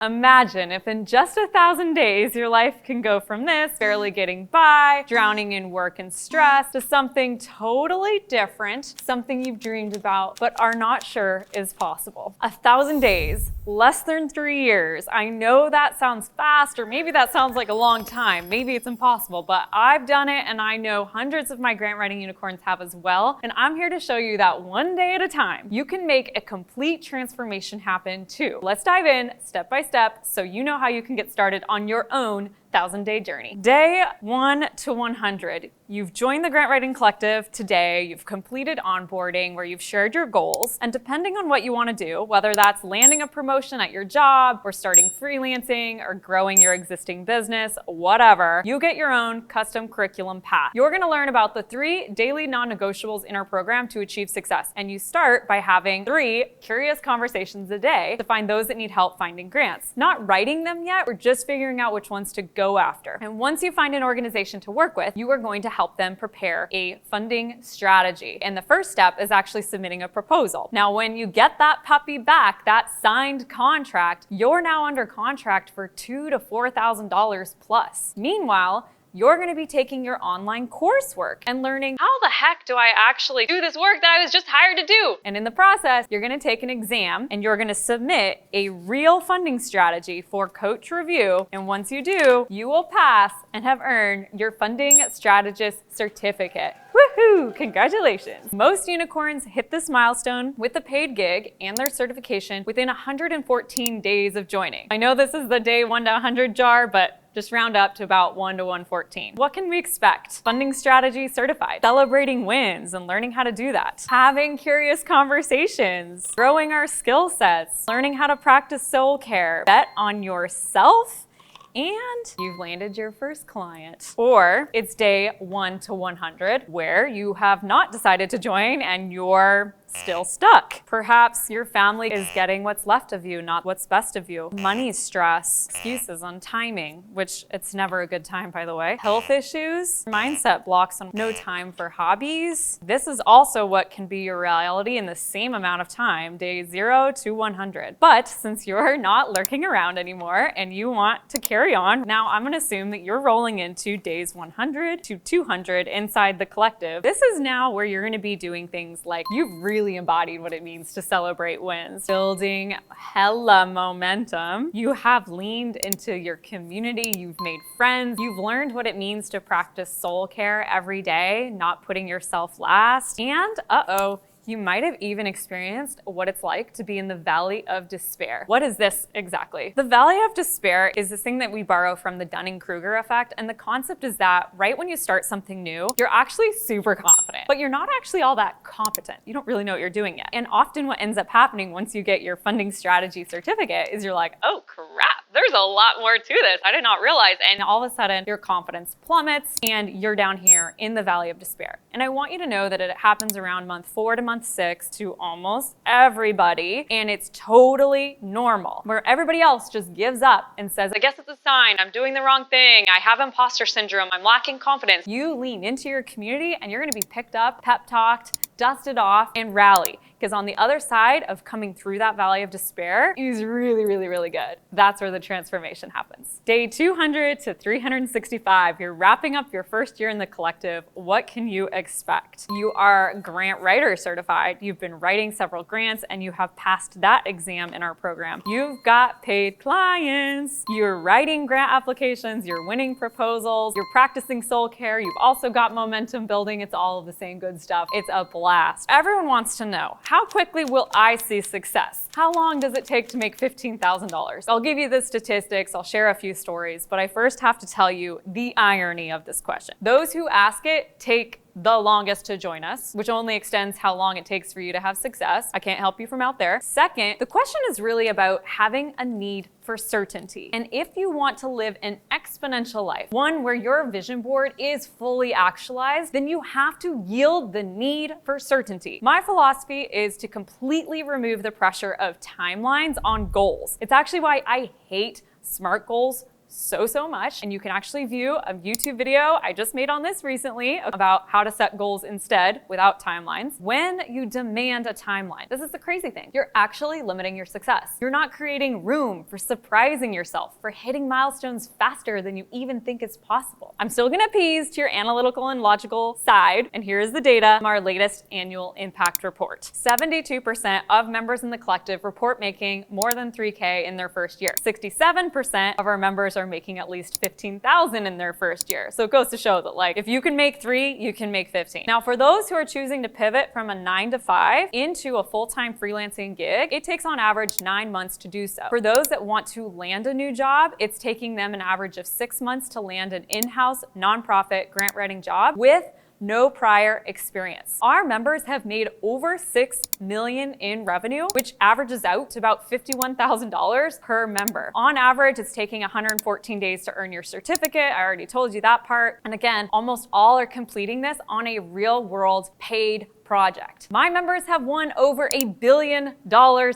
Imagine if in just 1,000 days, your life can go from this, barely getting by, drowning in work and stress, to something totally different, something you've dreamed about but are not sure is possible. 1,000 days, less than 3 years. I know that sounds fast, or maybe that sounds like a long time. Maybe it's impossible, but I've done it, and I know hundreds of my grant writing unicorns have as well. And I'm here to show you that one day at a time, you can make a complete transformation happen too. Let's dive in step by step so you know how you can get started on your own 1,000-day journey. Day 1 to 100. You've joined the Grant Writing Collective today. You've completed onboarding where you've shared your goals. And depending on what you want to do, whether that's landing a promotion at your job or starting freelancing or growing your existing business, whatever, you get your own custom curriculum path. You're going to learn about the 3 daily non-negotiables in our program to achieve success. And you start by having 3 curious conversations a day to find those that need help finding grants. Not writing them yet, we're just figuring out which ones to go after. And once you find an organization to work with, you are going to help them prepare a funding strategy. And the first step is actually submitting a proposal. Now, when you get that puppy back, that signed contract, you're now under contract for $2,000 to $4,000 plus. Meanwhile, you're going to be taking your online coursework and learning, how the heck do I actually do this work that I was just hired to do? And in the process, you're going to take an exam and you're going to submit a real funding strategy for coach review. And once you do, you will pass and have earned your funding strategist certificate. Woohoo! Congratulations! Most unicorns hit this milestone with a paid gig and their certification within 114 days of joining. I know this is the day 1 to 100 jar, but just round up to about 1 to 114. What can we expect? Funding strategy certified, celebrating wins and learning how to do that, having curious conversations, growing our skill sets, learning how to practice soul care, bet on yourself, and you've landed your first client. Or it's day 1 to 100 where you have not decided to join and you're still stuck. Perhaps your family is getting what's left of you, not what's best of you. Money stress, excuses on timing, which it's never a good time, by the way. Health issues, mindset blocks, and no time for hobbies. This is also what can be your reality in the same amount of time, day 0 to 100. But since you're not lurking around anymore and you want to carry on, now I'm going to assume that you're rolling into days 100 to 200 inside the collective. This is now where you're going to be doing things like you've really embodied what it means to celebrate wins, building hella momentum. You have leaned into your community, you've made friends, you've learned what it means to practice soul care every day, not putting yourself last, and you might have even experienced what it's like to be in the valley of despair. What is this exactly? The valley of despair is this thing that we borrow from the Dunning-Kruger effect, and the concept is that right when you start something new, you're actually super confident, but you're not actually all that competent. You don't really know what you're doing yet. And often what ends up happening once you get your funding strategy certificate is you're like, oh crap, there's a lot more to this. I did not realize. And all of a sudden, your confidence plummets and you're down here in the valley of despair. And I want you to know that it happens around month 4 to month 6 to almost everybody, and it's totally normal, where everybody else just gives up and says, I guess it's a sign, I'm doing the wrong thing, I have imposter syndrome, I'm lacking confidence. You lean into your community and you're gonna be picked up, pep talked, dusted off, and rally. Because on the other side of coming through that valley of despair is really, really, really good. That's where the transformation happens. Day 200 to 365, you're wrapping up your first year in the collective. What can you expect? You are grant writer certified. You've been writing several grants and you have passed that exam in our program. You've got paid clients. You're writing grant applications. You're winning proposals. You're practicing soul care. You've also got momentum building. It's all of the same good stuff. It's a blast. Everyone wants to know, how quickly will I see success? How long does it take to make $15,000? I'll give you the statistics, I'll share a few stories, but I first have to tell you the irony of this question. Those who ask it take the longest to join us, which only extends how long it takes for you to have success. I can't help you from out there. Second, the question is really about having a need for certainty. And if you want to live an exponential life, one where your vision board is fully actualized, then you have to yield the need for certainty. My philosophy is to completely remove the pressure of timelines on goals. It's actually why I hate SMART goals so much. And you can actually view a YouTube video I just made on this recently about how to set goals instead without timelines. When you demand a timeline, this is the crazy thing. You're actually limiting your success. You're not creating room for surprising yourself, for hitting milestones faster than you even think is possible. I'm still gonna appease to your analytical and logical side, and here is the data from our latest annual impact report. 72% of members in the collective report making more than 3K in their first year. 67% of our members are making at least 15,000 in their first year. So it goes to show that, like, if you can make 3, you can make 15. Now, for those who are choosing to pivot from a 9 to 5 into a full-time freelancing gig, it takes on average 9 months to do so. For those that want to land a new job, it's taking them an average of 6 months to land an in-house nonprofit grant writing job with no prior experience. Our members have made over $6 million in revenue, which averages out to about $51,000 per member. On average, it's taking 114 days to earn your certificate. I already told you that part. And again, almost all are completing this on a real world paid project. My members have won over $1 billion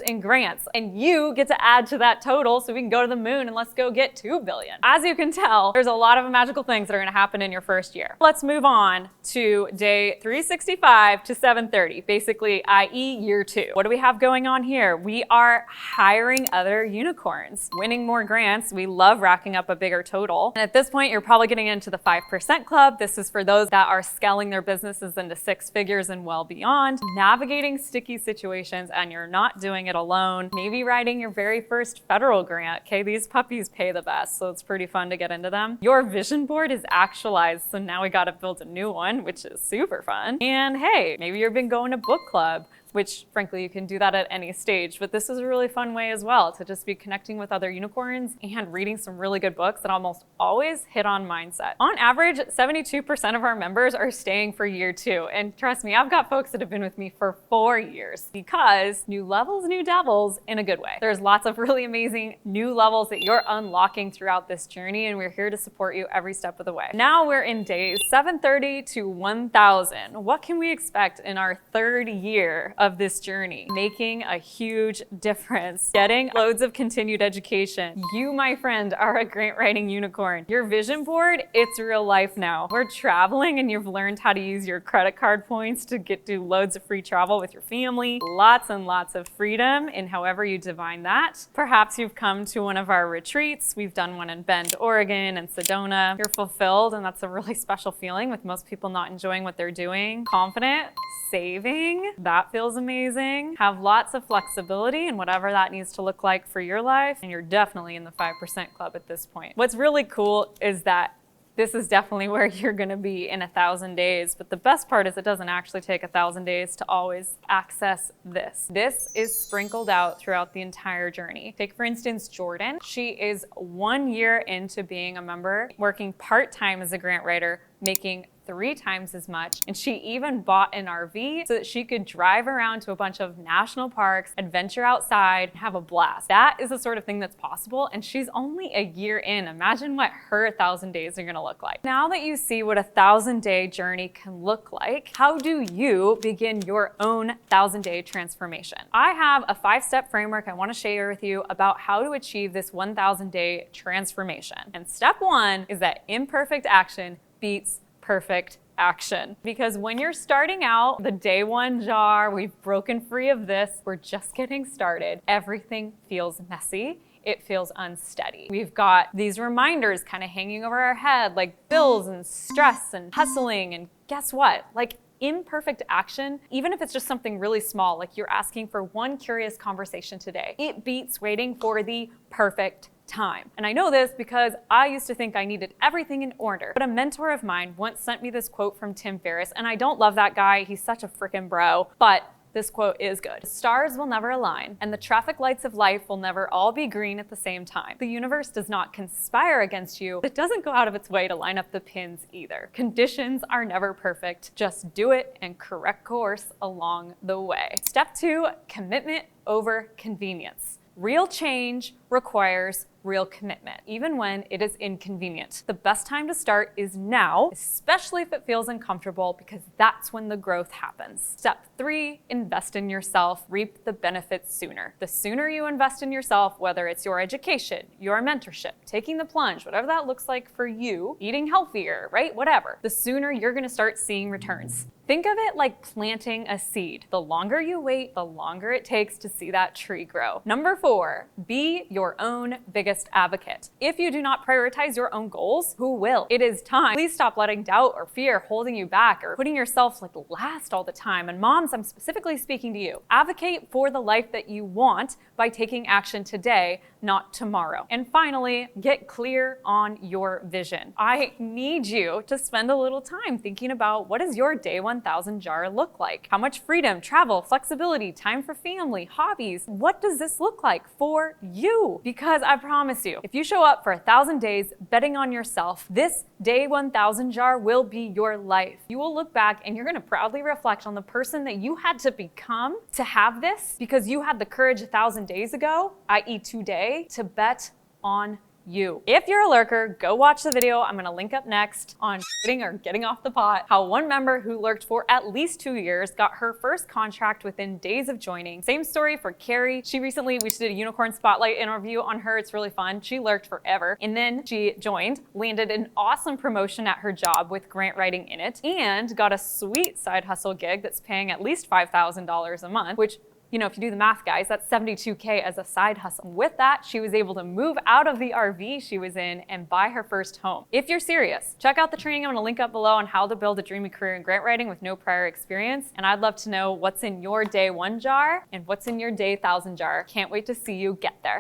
in grants, and you get to add to that total so we can go to the moon and let's go get 2 billion. As you can tell, there's a lot of magical things that are gonna happen in your first year. Let's move on to day 365 to 730, basically, i.e. year 2. What do we have going on here? We are hiring other unicorns, winning more grants. We love racking up a bigger total. And at this point, you're probably getting into the 5% club. This is for those that are scaling their businesses into 6 figures and well beyond, navigating sticky situations, and you're not doing it alone. Maybe writing your very first federal grant. Okay, these puppies pay the best, so it's pretty fun to get into them. Your vision board is actualized, so now we gotta build a new one, which is super fun. And hey, maybe you've been going to book club, which frankly, you can do that at any stage, but this is a really fun way as well to just be connecting with other unicorns and reading some really good books that almost always hit on mindset. On average, 72% of our members are staying for year 2. And trust me, I've got folks that have been with me for 4 years because new levels, new devils in a good way. There's lots of really amazing new levels that you're unlocking throughout this journey, and we're here to support you every step of the way. Now we're in days 730 to 1000. What can we expect in our 3rd year of this journey? Making a huge difference, getting loads of continued education. You, my friend, are a grant writing unicorn. Your vision board, it's real life now. We're traveling and you've learned how to use your credit card points to do loads of free travel with your family. Lots and lots of freedom in however you define that. Perhaps you've come to one of our retreats. We've done one in Bend, Oregon and Sedona. You're fulfilled, and that's a really special feeling with most people not enjoying what they're doing. Confident, saving, that feels amazing. Have lots of flexibility in whatever that needs to look like for your life, and you're definitely in the 5% club at this point. What's really cool is that this is definitely where you're gonna be in 1,000 days, but the best part is it doesn't actually take 1,000 days to always access this. This is sprinkled out throughout the entire journey. Take, for instance, Jordan. She is 1 year into being a member, working part-time as a grant writer, making 3 times as much, and she even bought an RV so that she could drive around to a bunch of national parks, adventure outside, and have a blast. That is the sort of thing that's possible, and she's only a year in. Imagine what her 1,000 days are gonna look like. Now that you see what a 1,000-day journey can look like, how do you begin your own 1,000-day transformation? I have a 5-step framework I wanna share with you about how to achieve this 1,000-day transformation. And step 1 is that imperfect action beats perfect action. Because when you're starting out, the day 1 jar, we've broken free of this, we're just getting started, everything feels messy. It feels unsteady. We've got these reminders kind of hanging over our head, like bills and stress and hustling, and guess what? Like, imperfect action, even if it's just something really small, like you're asking for one curious conversation today, it beats waiting for the perfect time. And I know this because I used to think I needed everything in order. But a mentor of mine once sent me this quote from Tim Ferriss, and I don't love that guy. He's such a freaking bro, but this quote is good. The stars will never align, and the traffic lights of life will never all be green at the same time. The universe does not conspire against you. It doesn't go out of its way to line up the pins either. Conditions are never perfect. Just do it and correct course along the way. Step 2, commitment over convenience. Real change requires real commitment, even when it is inconvenient. The best time to start is now, especially if it feels uncomfortable, because that's when the growth happens. Step 3, invest in yourself, reap the benefits sooner. The sooner you invest in yourself, whether it's your education, your mentorship, taking the plunge, whatever that looks like for you, eating healthier, right? Whatever, the sooner you're gonna start seeing returns. Think of it like planting a seed. The longer you wait, the longer it takes to see that tree grow. Number 4, be your own biggest advocate. If you do not prioritize your own goals, who will? It is time. Please stop letting doubt or fear holding you back or putting yourself like last all the time. And moms, I'm specifically speaking to you. Advocate for the life that you want by taking action today, not tomorrow. And finally, get clear on your vision. I need you to spend a little time thinking about, what does your day 1000 jar look like? How much freedom, travel, flexibility, time for family, hobbies? What does this look like for you? Because I promise you, if you show up for 1000 days betting on yourself, this day 1000 jar will be your life. You will look back and you're gonna proudly reflect on the person that you had to become to have this, because you had the courage 1000 days ago, i.e. today, to bet on you. If you're a lurker, go watch the video I'm gonna link up next on getting off the pot, how one member who lurked for at least 2 years got her first contract within days of joining. Same story for Carrie. We just did a unicorn spotlight interview on her. It's really fun. She lurked forever and then she joined, landed an awesome promotion at her job with grant writing in it, and got a sweet side hustle gig that's paying at least $5,000 a month, which, you know, if you do the math, guys, that's $72K as a side hustle. With that, she was able to move out of the RV she was in and buy her first home. If you're serious, check out the training I'm gonna link up below on how to build a dreamy career in grant writing with no prior experience. And I'd love to know what's in your day 1 jar and what's in your day 1000 jar. Can't wait to see you get there.